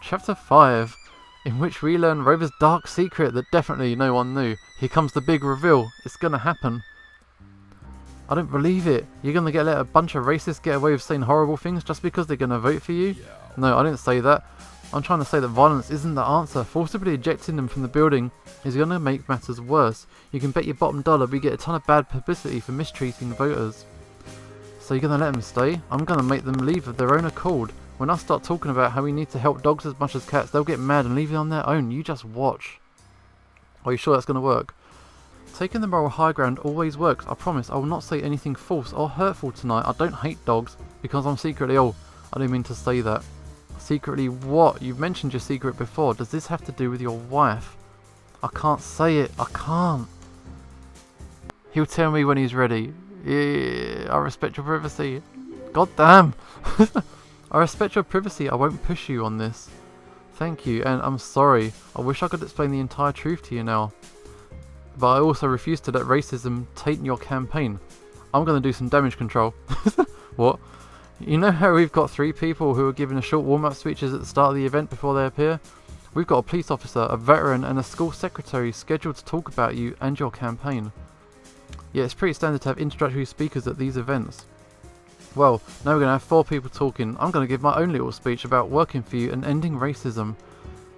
Chapter 5, in which we learn Rover's dark secret that definitely no one knew. Here comes the big reveal. It's gonna happen. I don't believe it. You're gonna let a bunch of racists get away with saying horrible things just because they're gonna vote for you? No, I didn't say that. I'm trying to say that violence isn't the answer. Forcibly ejecting them from the building is gonna make matters worse. You can bet your bottom dollar we get a ton of bad publicity for mistreating voters. So you're gonna let them stay? I'm gonna make them leave of their own accord. When I start talking about how we need to help dogs as much as cats, they'll get mad and leave it on their own. You just watch. Are you sure that's gonna work? Taking the moral high ground always works. I promise I will not say anything false or hurtful tonight. I don't hate dogs because I'm secretly... Oh, I didn't mean to say that. Secretly what? You've mentioned your secret before. Does this have to do with your wife? I can't say it. I can't. He'll tell me when he's ready. Yeah, I respect your privacy. God damn. I respect your privacy. I won't push you on this. Thank you, and I'm sorry. I wish I could explain the entire truth to you now. But I also refuse to let racism taint your campaign. I'm going to do some damage control. What? You know how we've got 3 people who are giving a short warm-up speeches at the start of the event before they appear? We've got a police officer, a veteran, and a school secretary scheduled to talk about you and your campaign. Yeah, it's pretty standard to have introductory speakers at these events. Well, now we're going to have 4 people talking. I'm going to give my own little speech about working for you and ending racism.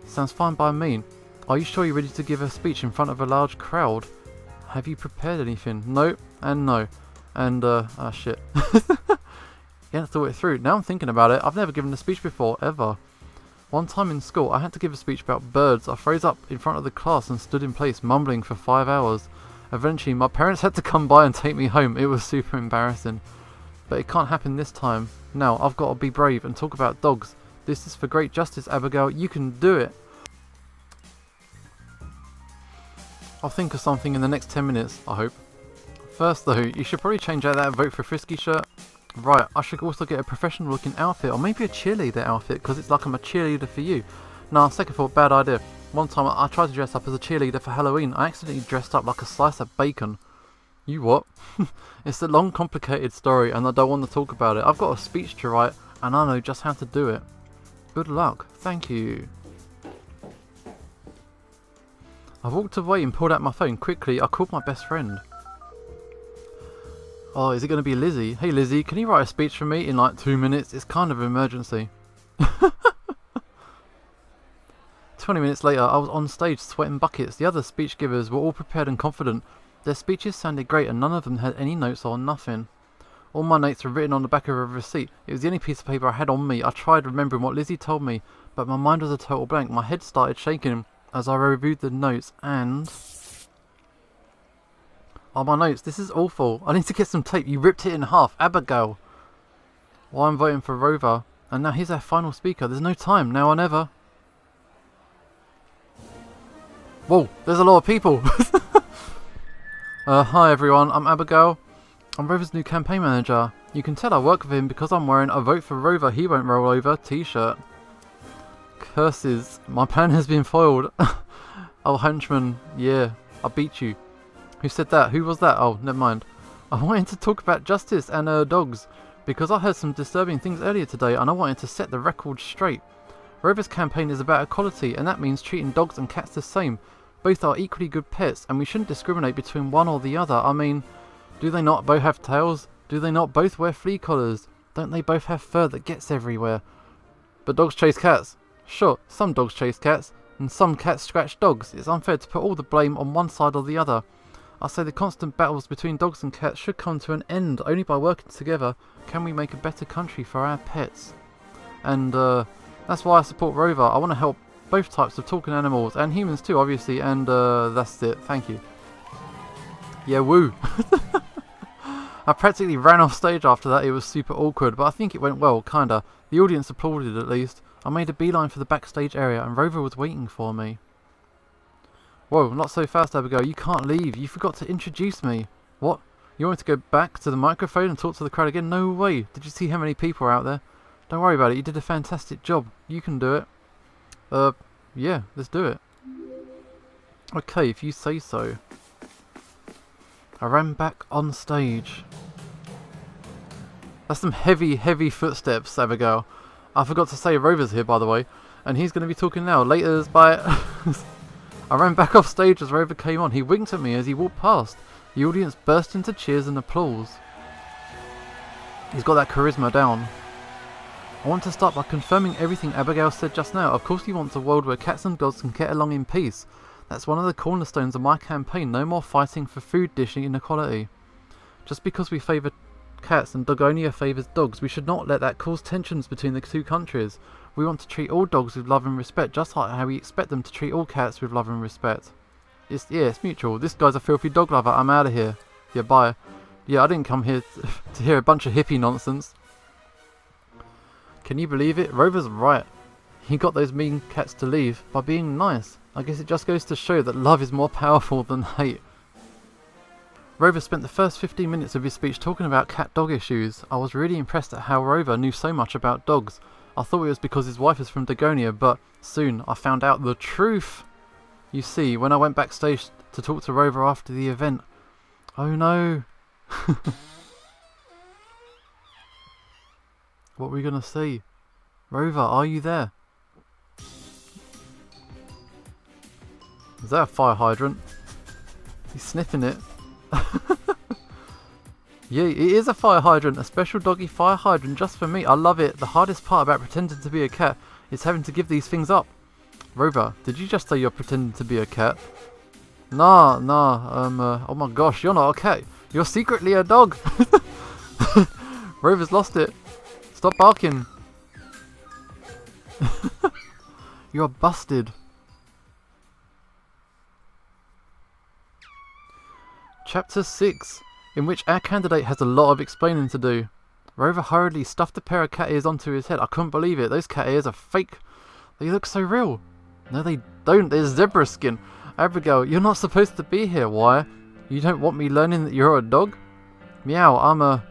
Sounds fine by me. Are you sure you're ready to give a speech in front of a large crowd? Have you prepared anything? No, and no. And, shit. You hadn't thought it through. Now I'm thinking about it, I've never given a speech before, ever. One time in school, I had to give a speech about birds. I froze up in front of the class and stood in place, mumbling for 5 hours. Eventually, my parents had to come by and take me home. It was super embarrassing. But it can't happen this time. Now, I've got to be brave and talk about dogs. This is for great justice, Abigail. You can do it. I'll think of something in the next 10 minutes, I hope. First though, you should probably change out that Vote for Frisky shirt. Right, I should also get a professional looking outfit, or maybe a cheerleader outfit, because it's like I'm a cheerleader for you. Nah, second thought, bad idea. One time I tried to dress up as a cheerleader for Halloween. I accidentally dressed up like a slice of bacon. You what? It's a long, complicated story, and I don't want to talk about it. I've got a speech to write, and I know just how to do it. Good luck. Thank you. I walked away and pulled out my phone. Quickly, I called my best friend. Oh, is it going to be Lizzie? Hey Lizzie, can you write a speech for me in like 2 minutes? It's kind of an emergency. 20 minutes later, I was on stage sweating buckets. The other speech givers were all prepared and confident. Their speeches sounded great and none of them had any notes or nothing. All my notes were written on the back of a receipt. It was the only piece of paper I had on me. I tried remembering what Lizzie told me, but my mind was a total blank. My head started shaking as I reviewed the notes and... Oh, my notes. This is awful. I need to get some tape. You ripped it in half. Abigail. Well, I'm voting for Rover. And now here's our final speaker. There's no time. Now or never. Whoa, there's a lot of people. Hi everyone, I'm Abigail. I'm Rover's new campaign manager. You can tell I work with him because I'm wearing a Vote for Rover, he won't roll over t-shirt. Curses, my plan has been foiled. Oh, henchman, yeah, I beat you. Who said that? Who was that? Oh, never mind. I wanted to talk about justice and dogs, because I heard some disturbing things earlier today and I wanted to set the record straight. Rover's campaign is about equality, and that means treating dogs and cats the same. Both are equally good pets, and we shouldn't discriminate between one or the other. I mean, do they not both have tails? Do they not both wear flea collars? Don't they both have fur that gets everywhere? But dogs chase cats. Sure, some dogs chase cats, and some cats scratch dogs. It's unfair to put all the blame on one side or the other. I say the constant battles between dogs and cats should come to an end. Only by working together can we make a better country for our pets. And that's why I support Rover. I want to help both types of talking animals, and humans too, obviously, and that's it. Thank you. Yeah, woo. I practically ran off stage after that. It was super awkward, but I think it went well, kinda. The audience applauded at least. I made a beeline for the backstage area, and Rover was waiting for me. Whoa, not so fast, Abigail. You can't leave. You forgot to introduce me. What? You want me to go back to the microphone and talk to the crowd again? No way. Did you see how many people are out there? Don't worry about it. You did a fantastic job. You can do it. Yeah, let's do it. Okay, if you say so. I ran back on stage. That's some heavy, heavy footsteps, Abigail. I forgot to say Rover's here, by the way. And he's going to be talking now. Laters, bye. I ran back off stage as Rover came on. He winked at me as he walked past. The audience burst into cheers and applause. He's got that charisma down. I want to start by confirming everything Abigail said just now. Of course he wants a world where cats and dogs can get along in peace. That's one of the cornerstones of my campaign. No more fighting for food dish inequality. Just because we favour cats and Dogonia favours dogs, we should not let that cause tensions between the two countries. We want to treat all dogs with love and respect, just like how we expect them to treat all cats with love and respect. It's mutual. This guy's a filthy dog lover. I'm out of here. Yeah, bye. Yeah, I didn't come here to hear a bunch of hippie nonsense. Can you believe it? Rover's right. He got those mean cats to leave by being nice. I guess it just goes to show that love is more powerful than hate. Rover spent the first 15 minutes of his speech talking about cat-dog issues. I was really impressed at how Rover knew so much about dogs. I thought it was because his wife is from Dogonia, but soon I found out the truth. You see, when I went backstage to talk to Rover after the event... Oh no! What were we gonna see? Rover, are you there? Is that a fire hydrant? He's sniffing it. Yeah, it is a fire hydrant, a special doggy fire hydrant just for me. I love it. The hardest part about pretending to be a cat is having to give these things up. Rover, did you just say you're pretending to be a cat? Nah, oh my gosh, you're not a cat. You're secretly a dog. Rover's lost it. Stop barking. You're busted. Chapter 6, in which our candidate has a lot of explaining to do. Rover hurriedly stuffed a pair of cat ears onto his head. I couldn't believe it. Those cat ears are fake. They look so real. No, they don't. They're zebra skin. Abigail, you're not supposed to be here. Why? You don't want me learning that you're a dog? Meow, I'm a...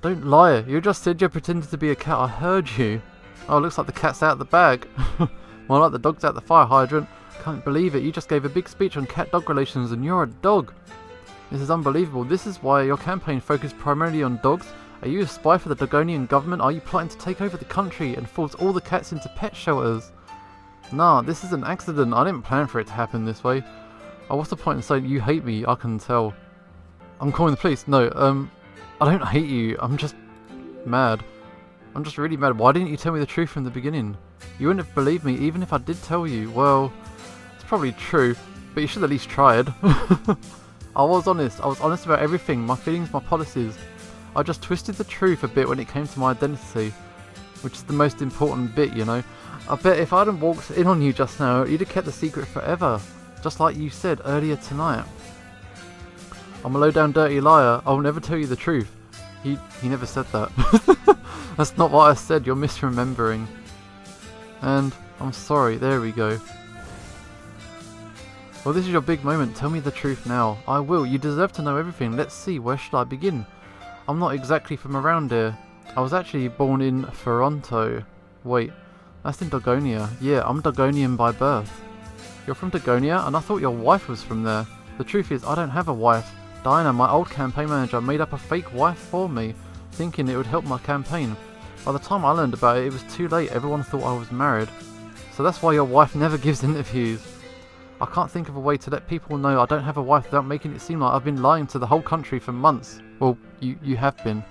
Don't lie. You just said you're pretending to be a cat. I heard you. Oh, looks like the cat's out of the bag. More like the dog's out the fire hydrant. Can't believe it. You just gave a big speech on cat-dog relations and you're a dog. This is unbelievable. This is why your campaign focused primarily on dogs? Are you a spy for the Dogonian government? Are you plotting to take over the country and force all the cats into pet shelters? Nah, this is an accident. I didn't plan for it to happen this way. Oh, what's the point in saying you hate me? I can tell. I'm calling the police. No, I don't hate you. I'm just mad. I'm just really mad. Why didn't you tell me the truth from the beginning? You wouldn't have believed me even if I did tell you. Well, it's probably true, but you should at least tried. I was honest. I was honest about everything. My feelings, my policies. I just twisted the truth a bit when it came to my identity, which is the most important bit, you know. I bet if I hadn't walked in on you just now, you'd have kept the secret forever. Just like you said earlier tonight. I'm a low-down dirty liar. I'll never tell you the truth. He never said that. That's not what I said. You're misremembering. And I'm sorry. There we go. Well, this is your big moment. Tell me the truth now. I will. You deserve to know everything. Let's see. Where should I begin? I'm not exactly from around here. I was actually born in Toronto. Wait. That's in Dogonia. Yeah, I'm Dogonian by birth. You're from Dogonia? And I thought your wife was from there. The truth is, I don't have a wife. Diana, my old campaign manager, made up a fake wife for me, thinking it would help my campaign. By the time I learned about it, it was too late. Everyone thought I was married. So that's why your wife never gives interviews. I can't think of a way to let people know I don't have a wife without making it seem like I've been lying to the whole country for months. Well, you have been.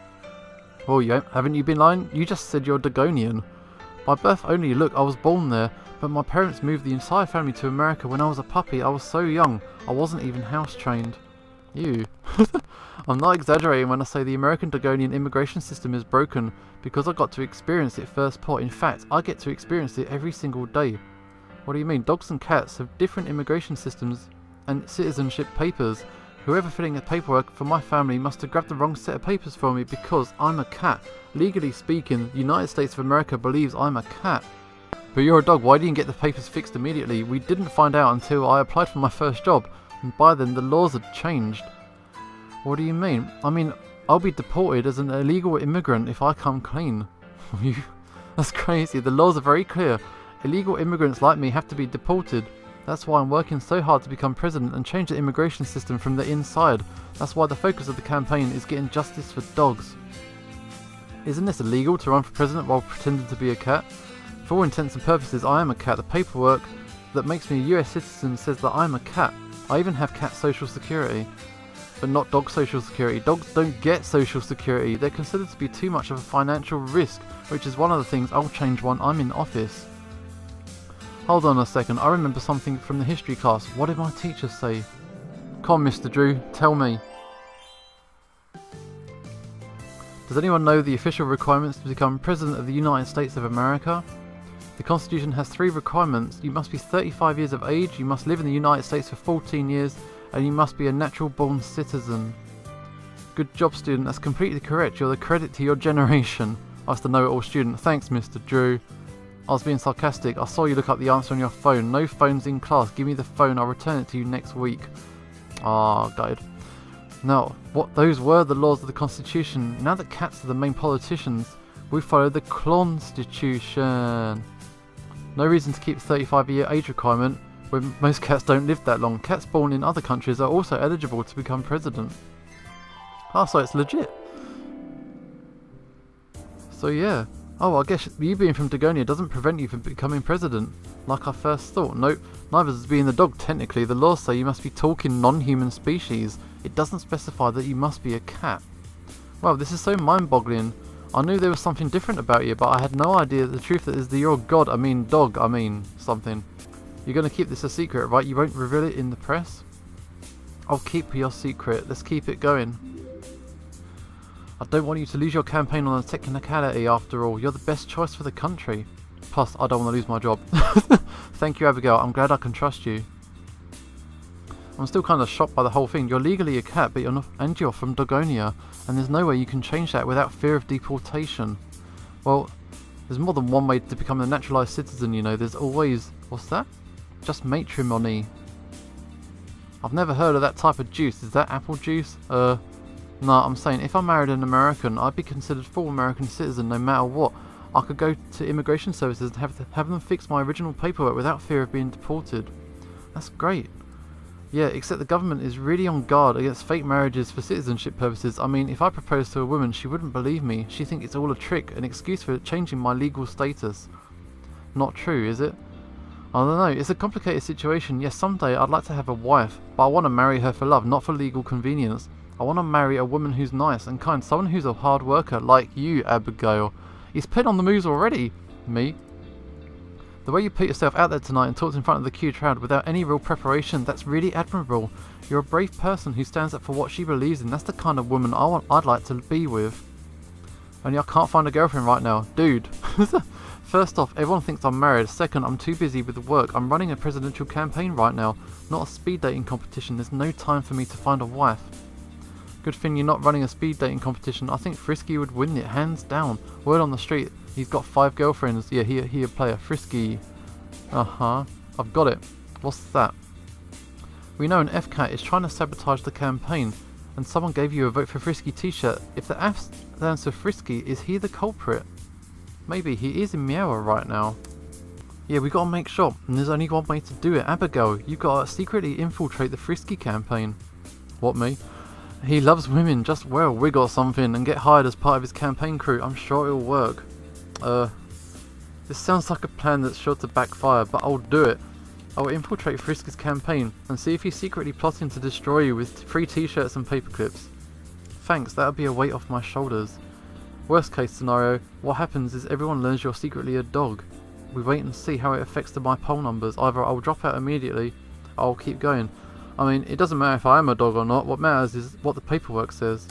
Well, haven't you been lying? You just said you're Dogonian. By birth only. Look, I was born there, but my parents moved the entire family to America when I was a puppy. I was so young, I wasn't even house trained. You. I'm not exaggerating when I say the American Dogonian immigration system is broken, because I got to experience it first part. In fact, I get to experience it every single day. What do you mean? Dogs and cats have different immigration systems and citizenship papers. Whoever filling the paperwork for my family must have grabbed the wrong set of papers for me because I'm a cat. Legally speaking, the United States of America believes I'm a cat. But you're a dog. Why didn't you get the papers fixed immediately? We didn't find out until I applied for my first job, and by then the laws had changed. What do you mean? I mean, I'll be deported as an illegal immigrant if I come clean. That's crazy. The laws are very clear. Illegal immigrants like me have to be deported. That's why I'm working so hard to become president and change the immigration system from the inside. That's why the focus of the campaign is getting justice for dogs. Isn't this illegal to run for president while pretending to be a cat? For all intents and purposes, I am a cat. The paperwork that makes me a US citizen says that I'm a cat. I even have cat social security, but not dog social security. Dogs don't get social security. They're considered to be too much of a financial risk, which is one of the things I'll change when I'm in office. Hold on a second, I remember something from the history class. What did my teacher say? Come on, Mr. Drew, tell me. Does anyone know the official requirements to become President of the United States of America? The Constitution has 3 requirements. You must be 35 years of age, you must live in the United States for 14 years, and you must be a natural born citizen. Good job, student, that's completely correct. You're the credit to your generation. Asked the know-it-all student. Thanks, Mr. Drew. I was being sarcastic. I saw you look up the answer on your phone. No phones in class. Give me the phone, I'll return it to you next week. Ah, gutted. Now, those were the laws of the Constitution. Now that cats are the main politicians, we follow the Constitution. No reason to keep a 35-year age requirement when most cats don't live that long. Cats born in other countries are also eligible to become president. Ah, so it's legit. So yeah. Oh, I guess you being from Dagonia doesn't prevent you from becoming president, like I first thought. Nope, neither does being the dog technically. The laws say you must be talking non-human species. It doesn't specify that you must be a cat. Wow, this is so mind-boggling. I knew there was something different about you, but I had no idea the truth is that you're a god, dog, something. You're going to keep this a secret, right? You won't reveal it in the press? I'll keep your secret. Let's keep it going. I don't want you to lose your campaign on a technicality after all. You're the best choice for the country. Plus, I don't want to lose my job. Thank you, Abigail. I'm glad I can trust you. I'm still kind of shocked by the whole thing. You're legally a cat, but you're not, and you're from Dagonia, and there's no way you can change that without fear of deportation. Well, there's more than one way to become a naturalised citizen, you know. There's always... What's that? Just matrimony. I've never heard of that type of juice. Is that apple juice? No, I'm saying if I married an American, I'd be considered full American citizen no matter what. I could go to immigration services and have them fix my original paperwork without fear of being deported. That's great. Yeah, except the government is really on guard against fake marriages for citizenship purposes. I mean, if I proposed to a woman, she wouldn't believe me. She'd think it's all a trick, an excuse for changing my legal status. Not true, is it? I don't know, it's a complicated situation. Yes, someday I'd like to have a wife, but I want to marry her for love, not for legal convenience. I want to marry a woman who's nice and kind, someone who's a hard worker, like you, Abigail. He's put on the moves already. Me. The way you put yourself out there tonight and talked in front of the huge crowd without any real preparation, that's really admirable. You're a brave person who stands up for what she believes in. That's the kind of woman I'd like to be with. Only I can't find a girlfriend right now. Dude. First off, everyone thinks I'm married. Second, I'm too busy with work. I'm running a presidential campaign right now, not a speed dating competition. There's no time for me to find a wife. Good thing you're not running a speed dating competition. I think Frisky would win it, hands down. Word on the street, he's got 5 girlfriends. Yeah, he a player. Frisky. Uh-huh. I've got it. What's that? We know an F-Cat is trying to sabotage the campaign, and someone gave you a vote for Frisky t-shirt. If the F stands for Frisky, is he the culprit? Maybe he is in Meow right now. Yeah, we gotta make sure, and there's only one way to do it. Abigail, you gotta secretly infiltrate the Frisky campaign. What, me? He loves women. Just wear a wig or something and get hired as part of his campaign crew. I'm sure it'll work. This sounds like a plan that's sure to backfire, but I'll do it. I'll infiltrate Frisky's campaign and see if he's secretly plotting to destroy you with free t-shirts and paper clips. Thanks, that'll be a weight off my shoulders. Worst case scenario, what happens is everyone learns you're secretly a dog. We wait and see how it affects my poll numbers. Either I'll drop out immediately, or I'll keep going. I mean, it doesn't matter if I am a dog or not. What matters is what the paperwork says.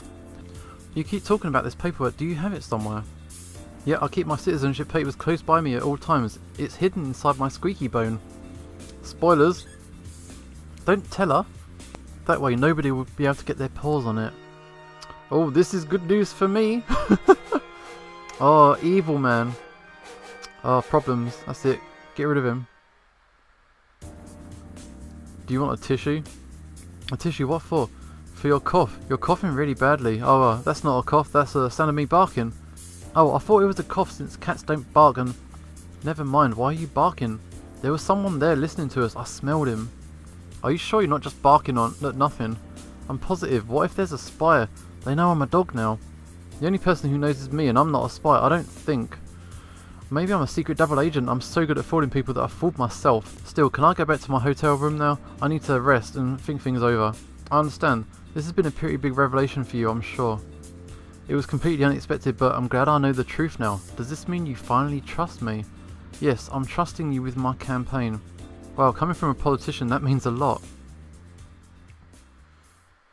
You keep talking about this paperwork. Do you have it somewhere? Yeah, I keep my citizenship papers close by me at all times. It's hidden inside my squeaky bone. Spoilers. Don't tell her. That way nobody will be able to get their paws on it. Oh, this is good news for me. Oh, evil man. Oh, problems. That's it. Get rid of him. Do you want a tissue? A tissue? What for? For your cough. You're coughing really badly. Oh, that's not a cough. That's a sound of me barking. Oh, I thought it was a cough since cats don't bark and... Never mind. Why are you barking? There was someone there listening to us. I smelled him. Are you sure you're not just barking on nothing? I'm positive. What if there's a spy? They know I'm a dog now. The only person who knows is me and I'm not a spy. I don't think. Maybe I'm a secret double agent. I'm so good at fooling people that I fooled myself. Still, can I go back to my hotel room now? I need to rest and think things over. I understand. This has been a pretty big revelation for you, I'm sure. It was completely unexpected, but I'm glad I know the truth now. Does this mean you finally trust me? Yes, I'm trusting you with my campaign. Well, coming from a politician, that means a lot.